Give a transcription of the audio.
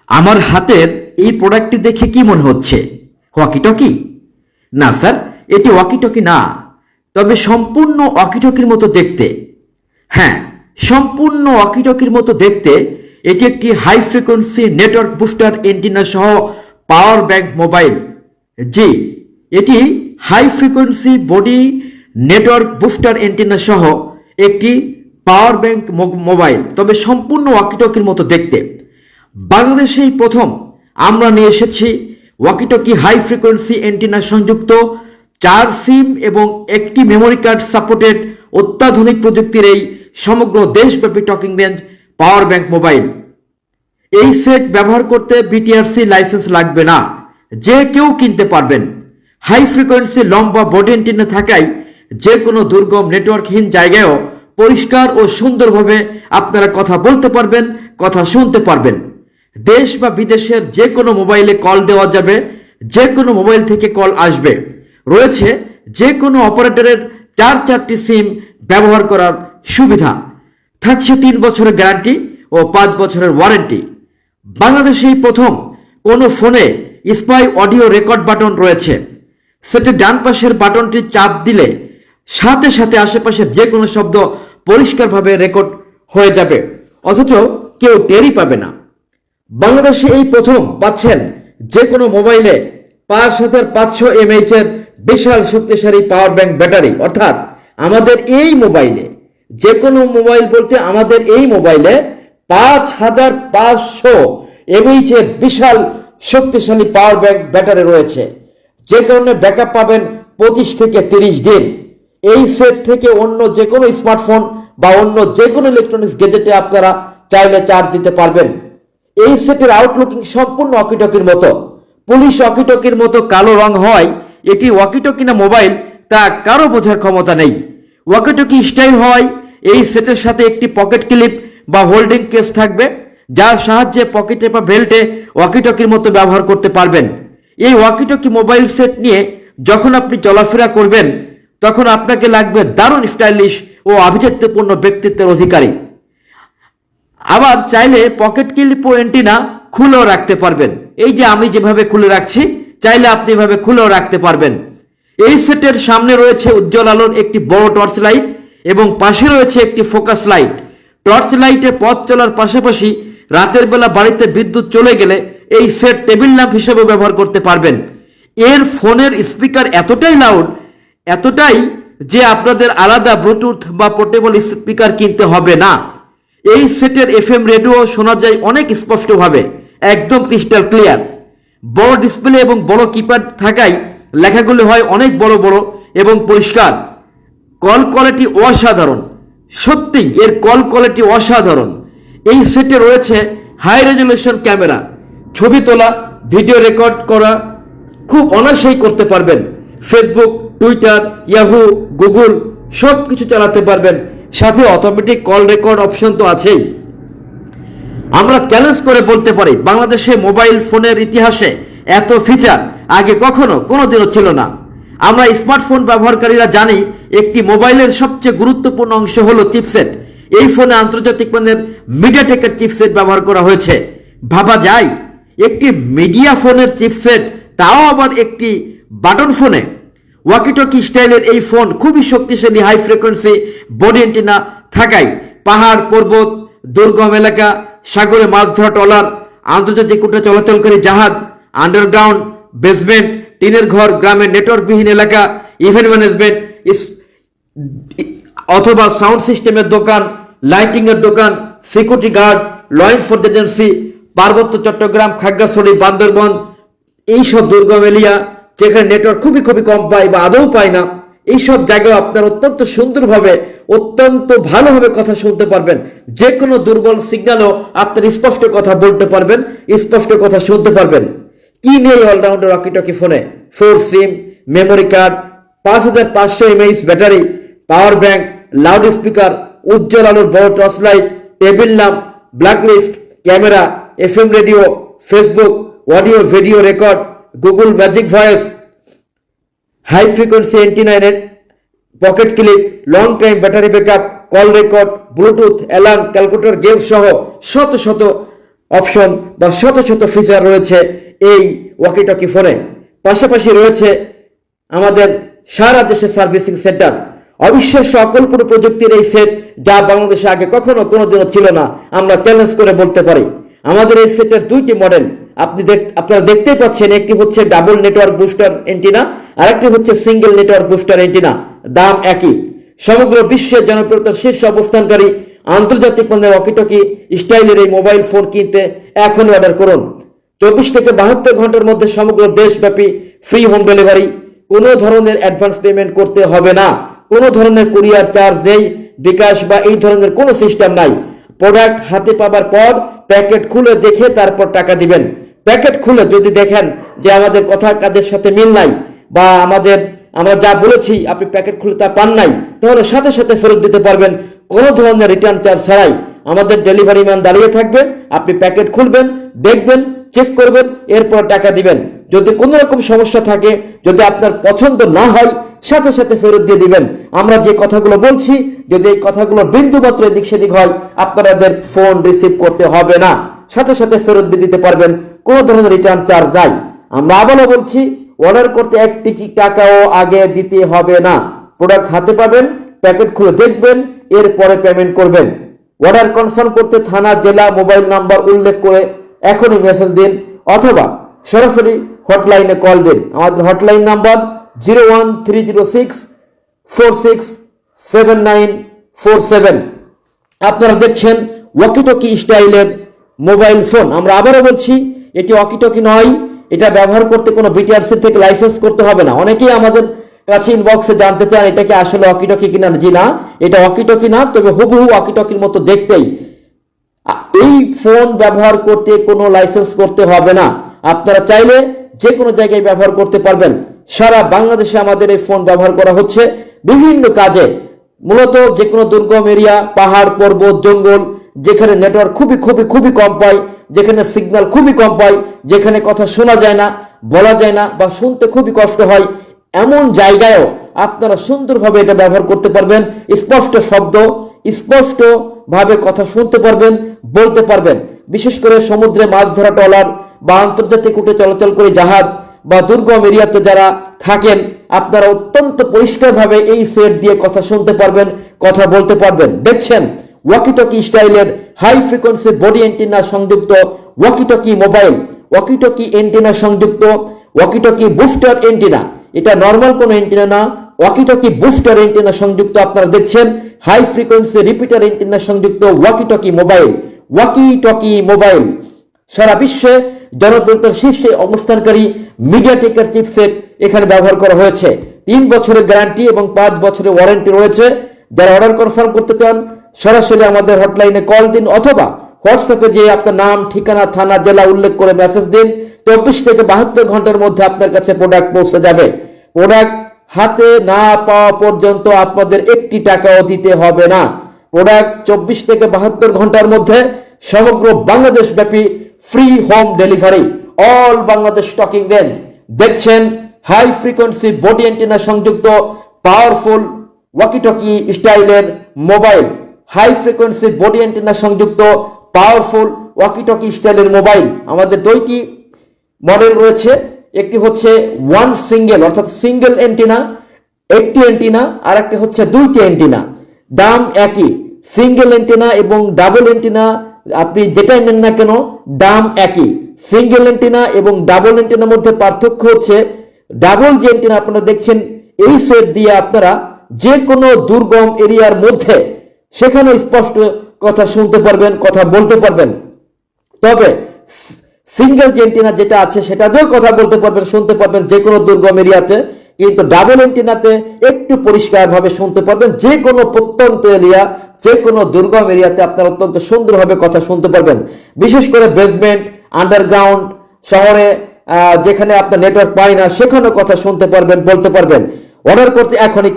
আমার হাতের এই প্রোডাক্টটি দেখে কি মনে হচ্ছে? ওয়াকিটকি? না স্যার, এটি ওয়াকিটকি না, তবে সম্পূর্ণ ওয়াকিটকির মতো দেখতে। হ্যাঁ, সম্পূর্ণ ওয়াকিটকির মতো দেখতে। এটি একটি high frequency network booster antenna সহ পাওয়ার ব্যাংক মোবাইল। জি, এটি high frequency body network booster antenna সহ একটি পাওয়ার ব্যাংক মোবাইল, তবে সম্পূর্ণ ওয়াকিটকির মতো দেখতে। বাংলাদেশেই প্রথম আমরা নিয়ে এসেছি ওয়াকিটকি হাই ফ্রিকোয়েন্সি এন্টিনা সংযুক্ত 4 সিম এবং একটি মেমোরি কার্ড সাপোর্টেড অত্যাধুনিক প্রযুক্তির এই সমগ্র দেশব্যাপী টকিং রেঞ্জ পাওয়ার ব্যাংক মোবাইল। এই সেট ব্যবহার করতে বিটিআরসি লাইসেন্স লাগবে না, যে কেউ কিনতে পারবেন। হাই ফ্রিকোয়েন্সি লম্বা বডি এন্টিনা থাকায় যে কোনো দুর্গম নেটওয়ার্কহীন জায়গায়ও পরিষ্কার ও সুন্দরভাবে আপনারা কথা বলতে পারবেন, কথা শুনতে পারবেন। দেশ বা বিদেশের যে কোনো মোবাইলে কল দেওয়া যাবে, যে কোনো মোবাইল থেকে কল আসবে। রয়েছে যে কোনো অপারেটরের 4টি সিম ব্যবহার করার সুবিধা। থাকছে 3 বছরের গ্যারান্টি ও 5 বছরের ওয়ারেন্টি। বাংলাদেশেই প্রথম কোনো ফোনে স্পাই অডিও রেকর্ড বাটন রয়েছে। সেটি ডান পাশের বাটনটি চাপ দিলে সাথে সাথে আশেপাশের যে কোনো শব্দ পরিষ্কারভাবে রেকর্ড হয়ে যাবে, অথচ কেউ টেরই পাবে না। বাংলাদেশে এই প্রথম পাচ্ছেন যে কোনো মোবাইলে 5500 mAh এর বিশাল শক্তিশালী পাওয়ার ব্যাংক ব্যাটারি। অর্থাৎ আমাদের এই মোবাইলে, যে কোনো মোবাইল বলতে আমাদের এই মোবাইলে 5500 mAh এর বিশাল শক্তিশালী পাওয়ার ব্যাংক ব্যাটারি রয়েছে, যে কারণে ব্যাকআপ পাবেন 25 থেকে 30 দিন। এই সেট থেকে অন্য যে কোনো স্মার্টফোন বা অন্য যে কোনো ইলেকট্রনিক্স গেজেটে আপনারা চাইলে চার্জ দিতে পারবেন। এই সেটের আউটলুকিং সম্পূর্ণ ওয়াকিটকির মতো। পুলিশ ওয়াকিটকির মতো কালো রং হয় এটি ওয়াকিটকি না মোবাইল তা কারো বোঝার ক্ষমতা নেই। ওয়াকিটকি স্টাইল হয় এই সেটের সাথে একটি পকেট ক্লিপ বা হোল্ডিং কেস থাকবে, যার সাহায্যে পকেটে বা বেল্টে ওয়াকিটকির মতো ব্যবহার করতে পারবেন। এই ওয়াকিটকি মোবাইল সেট নিয়ে যখন আপনি চলাফেরা করবেন, তখন আপনাকে লাগবে দারুণ স্টাইলিশ ও আভিজাত্যপূর্ণ ব্যক্তিত্বের অধিকারী। আবার চাইলে পকেট ক্লিপ ও এন্টিনা খুলেও রাখতে পারবেন। এই যে আমি যেভাবে খুলে রাখছি, চাইলে আপনি এভাবে খুলেও রাখতে পারবেন। এই সেটের সামনে রয়েছে উজ্জ্বল আলোর একটি বড় টর্চ লাইট এবং পাশে রয়েছে একটি ফোকাস লাইট। টর্চ লাইটে পথ চলার পাশাপাশি রাতের বেলা বাড়িতে বিদ্যুৎ চলে গেলে এই সেট টেবিল ল্যাম্প হিসেবে ব্যবহার করতে পারবেন। এর ফোনের স্পিকার এতটাই লাউড, এতটাই যে আপনাদের আলাদা ব্লুটুথ বা পোর্টেবল স্পিকার কিনতে হবে না। এই সেটের এফএম রেডিও শোনা যায় অনেক স্পষ্টভাবে, একদম ক্রিস্টাল ক্লিয়ার। বড় ডিসপ্লে এবং বড় কিপ্যাড থাকায় লেখাগুলো হয় অনেক বড় বড় এবং পরিষ্কার। কল কোয়ালিটি অসাধারণ, সত্যি এর কল কোয়ালিটি অসাধারণ। এই সেটে রয়েছে হাই রেজলিউশন ক্যামেরা, ছবি তোলা, ভিডিও রেকর্ড করা খুব অনায়াসেই করতে পারবেন। ফেসবুক, টুইটার, ইয়াহু, গুগল সব কিছু চালাতে পারবেন। সাথে অটোমেটিক কল রেকর্ড অপশন তো আছেই। আমরা চ্যালেঞ্জ করে বলতে পারি, বাংলাদেশে মোবাইল ফোনের ইতিহাসে এত ফিচার আগে কখনো কোনোদিনও ছিল না। আমরা স্মার্টফোন ব্যবহারকারীরা জানি একটি মোবাইলের সবচেয়ে গুরুত্বপূর্ণ অংশ হলো চিপসেট। এই ফোনে আন্তর্জাতিক মানের মিডিয়াটেকের চিপসেট ব্যবহার করা হয়েছে। ভাবা যায় একটি মিডিয়া ফোনের চিপসেট, তাও আবার একটি বাটন ফোনে। ওয়াকিটকি স্টাইলের এই ফোন খুবই শক্তিশালী হাই ফ্রিকোয়েন্সি বডি এন্টিনা থাকায় পাহাড়, পর্বত, দুর্গম এলাকা, সাগরে মাছ ধরা ট্রলার, আন্তর্জাতিক কোটা চলাচলকারী জাহাজ, আন্ডারগ্রাউন্ড, বেসমেন্ট, টিনের ঘর, গ্রামের নেটওয়ার্কবিহীন এলাকা, ইভেন্ট ম্যানেজমেন্ট অথবা সাউন্ড সিস্টেমের দোকান, লাইটিং এর দোকান, security guard, law enforcement agency, পার্বত্য চট্টগ্রাম, খাগড়াছড়ি, বান্দরবন, এইসব দুর্গম এরিয়া যেখানে নেটওয়ার্ক খুবই কম পায় বা আদৌ পায় না, এইসব জায়গায় আপনার অত্যন্ত সুন্দরভাবে, অত্যন্ত ভালোভাবে কথা শুনতে পারবেন। যে কোনো দুর্বল সিগন্যালও আপনার স্পষ্ট কথা বলতে পারবেন, স্পষ্ট কথা শুনতে পারবেন। কি নেই অলরাউন্ডার ওয়াকিটকি ফোনে? 4 SIM, memory card, 5500 mAh battery, power bank, loud speaker, উজ্জ্বল আলোর বড় torch light, table lamp, blacklist, camera, FM radio, Facebook, audio video record, Google magic voice, high frequency antenna, pocket clip, long time battery backup, call record, Bluetooth, alarm, calculator, game সহ শত শত option বা শত শত feature রয়েছে এই walkie talkie ফোনে। পাশাপাশি রয়েছে আমাদের সারা দেশে সার্ভিসিং সেন্টার। অবিশ্বাস্য অকল্পনীয় প্রযুক্তির এই সেট, যা বাংলাদেশে আগে কখনো কোনোদিনও ছিল না, আমরা চ্যালেঞ্জ করে বলতে পারি। আমাদের এই সেটের দুইটি মডেল আপনারা দেখতেই পাচ্ছেন। একটি হচ্ছে ডাবল নেটওয়ার্ক বুস্টার এন্টিনা, আরেকটি হচ্ছে সিঙ্গেল নেটওয়ার্ক বুস্টার এন্টিনা। দাম একই। সমগ্র বিশ্বের জনপ্রিয়তার শীর্ষ অবস্থানকারী আন্তর্জাতিক মানের ওয়াকিটকি স্টাইলের এই মোবাইল ফোন কিনতে এখনই অর্ডার করুন। 24 থেকে 72 ঘন্টার মধ্যে সমগ্র দেশব্যাপী ফ্রি হোম ডেলিভারি। কোনো ধরনের অ্যাডভান্স পেমেন্ট করতে হবে না, কোনো ধরনের কুরিয়ার চার্জ নেই, বিকাশ বা এই ধরনের কোনো সিস্টেম নাই। প্রোডাক্ট হাতে পাবার পর প্যাকেট খুলে দেখে তারপর টাকা দিবেন। প্যাকেট খুলে যদি দেখেন যে আমাদের কথা কাজের সাথে মিল নাই, বা আমরা যা বলেছি আপনি প্যাকেট খুলে তা পান নাই, তাহলে সাথে সাথে ফেরত দিতে পারবেন, কোনো ধরনের রিটার্ন চার্জ ছাড়াই। আমাদের ডেলিভারি ম্যান দাঁড়িয়ে থাকবে, আপনি প্যাকেট খুলবেন, দেখবেন, চেক করবেন, এরপর টাকা দিবেন। যদি কোনো রকম সমস্যা থাকে, যদি আপনার পছন্দ না হয়, সাথে সাথে ফেরত দিয়ে দিবেন। আমরা যে কথাগুলো বলছি, যদি এই কথাগুলো বিন্দু মাত্র এদিক সেদিক হয়, আপনাদের ফোন রিসিভ করতে হবে না, সাথে সাথে ফেরত দিয়ে দিতে পারবেন, কোনো ধরনের রিটার্ন চার্জ নাই। আমরা আবারও বলছি, অর্ডার করতে 1 টাকাও আগে দিতে হবে না। প্রোডাক্ট হাতে পাবেন, প্যাকেট খুলে দেখবেন, এরপরে পেমেন্ট করবেন। অর্ডার কনফার্ম করতে থানা, জেলা, মোবাইল নাম্বার উল্লেখ করে এখনই মেসেজ দিন, অথবা সরাসরি হটলাইনে কল দিন। আমাদের হটলাইন নাম্বার 01306467947। আপনারা দেখছেন ওয়াকিটকি স্টাইলের মোবাইল ফোন। আমরা আবারও বলছি, এটি ওয়াকিটকি নয়। এটা ব্যবহার করতে কোনো বিটিআরসি থেকে লাইসেন্স করতে হবে না। অনেকেই আমাদের কাছে ইনবক্সে জানতে চান এটা কি আসলে ওয়াকিটকি কিনা। জি না, এটা ওয়াকিটকি না, তবে হুবহু ওয়াকিটকির মতো দেখতেই। এই ফোন ব্যবহার করতে কোনো লাইসেন্স করতে হবে না। আপনারা চাইলে যে কোনো জায়গায় ব্যবহার করতে পারবেন। সারা বাংলাদেশে আমাদের এই ফোন ব্যবহার করা হচ্ছে বিভিন্ন কাজে। মূলত যে কোনো দুর্গম এরিয়া, পাহাড়, পর্বত, জঙ্গল, যেখানে নেটওয়ার্ক খুবই কম পায়, যেখানে সিগন্যাল খুবই কম পায়, যেখানে কথা শোনা যায় না, বলা যায় না, বা শুনতে খুবই কষ্ট হয়, এমন জায়গায়ও আপনারা সুন্দরভাবে এটা ব্যবহার করতে পারবেন। স্পষ্ট শব্দ, স্পষ্ট ভাবে কথা শুনতে পারবেন, বলতে পারবেন। বিশেষ করে সমুদ্রে মাছ ধরা ট্রলার বা আন্তর্জাতিক রুটে চলাচল করে জাহাজ বা দুর্গম এরিয়াতে যারা থাকেন, আপনারা অত্যন্ত পরিষ্কারভাবে এই সেট দিয়ে কথা শুনতে পারবেন, কথা বলতে পারবেন। দেখছেন ওয়াকিটকি স্টাইলের হাই ফ্রিকোয়েন্সি বডি এন্টিনা সংযুক্ত ওয়াকিটকি মোবাইল, ওয়াকিটকি এন্টিনা সংযুক্ত ওয়াকিটকি বুস্টার এন্টিনা। এটা নর্মাল কোনো এন্টিনা না, ওয়াকিটকি বুস্টার এন্টিনা সংযুক্ত। আপনারা দেখছেন হাই ফ্রিকোয়েন্সি রিপিটার এন্টিনা সংযুক্ত ওয়াকিটকি মোবাইল। ওয়াকিটকি মোবাইল সারা বিশ্বে জনপ্রিয়তার শীর্ষে অবস্থানকারী মিডিয়াটেকের চিপসেট এখানে ব্যবহার করা হয়েছে। 3 বছরের গ্যারান্টি এবং 5 বছরের ওয়ারেন্টি রয়েছে। যারা অর্ডার কনফার্ম করতে চান, সরাসরি আমাদের হটলাইনে কল দিন, অথবা হোয়াটসঅ্যাপে যে আপনার নাম, ঠিকানা, থানা, জেলা উল্লেখ করে মেসেজ দিন। 24 থেকে 72 ঘন্টার মধ্যে আপনার কাছে প্রোডাক্ট পৌঁছে যাবে। প্রোডাক্ট হাতে না পাওয়া পর্যন্ত আপনাদের 1 টাকাও দিতে হবে না। প্রোডাক্ট 24 থেকে 72 ঘন্টার মধ্যে সমগ্র বাংলাদেশ ব্যাপী free home delivery, all Bangladesh talking range. দেখছেন হাই ফ্রিকোয়েন্সি বডি এন্টিনা সংযুক্ত পাওয়ারফুল ওয়াকিটকি স্টাইলের mobile. High frequency body antenna সংযুক্ত পাওয়ারফুল ওয়াকিটকি স্টাইলের মোবাইল। আমাদের 2টি মডেল রয়েছে। একটি হচ্ছে ওয়ান সিঙ্গেল, অর্থাৎ সিঙ্গেল এন্টিনা, একটি এন্টিনা, আর একটি হচ্ছে 2টি এন্টিনা। দাম একই। সিঙ্গেল এন্টিনা এবং ডাবল এন্টিনা আপনি যেটাই নেন না কেন, দাম একই। সিঙ্গেল এন্টিনা এবং ডাবল এন্টিনার মধ্যে পার্থক্য হচ্ছে, ডাবল যে এন্টিনা আপনারা দেখছেন, এই সেট দিয়ে আপনারা যে কোনো দুর্গম এরিয়ার মধ্যে সেখানে স্পষ্ট কথা শুনতে পারবেন, কথা বলতে পারবেন। তবে সিঙ্গেল যে এন্টিনা যেটা আছে সেটা দিয়েও কথা বলতে পারবেন, শুনতে পারবেন যে কোনো দুর্গম এরিয়াতে। কিন্তু ডাবল এন্টিনাতে একটু পরিষ্কারভাবে শুনতে পারবেন। যে কোনো প্রত্যন্ত এরিয়া, যে কোনো দুর্গম এরিয়াতে আপনারা অত্যন্ত সুন্দরভাবে কথা শুনতে পারবেন। বিশেষ করে বেসমেন্ট, আন্ডারগ্রাউন্ড, শহরে যেখানে আপনার নেটওয়ার্ক পায় না, সেখানেও কথা শুনতে পারবেন, বলতে পারবেন। অর্ডার করতে এখনই